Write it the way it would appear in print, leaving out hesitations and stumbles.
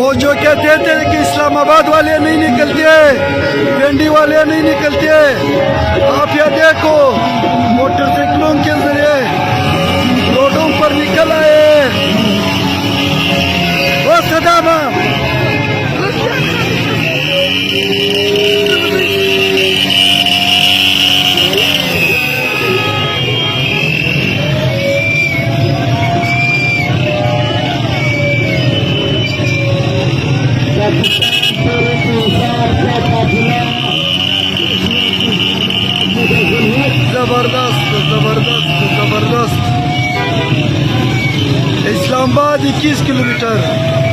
वो जो कहते थे कि इस्लामाबाद वाले नहीं निकलते, पिंडी वाले नहीं निकलते, आप ये देखो मोटरसाइकिलों के जरिए रोडों पर निकल आए। वो सदामा जबरदस्त जबरदस्त जबरदस्त। इस्लामाबाद 21 किलोमीटर।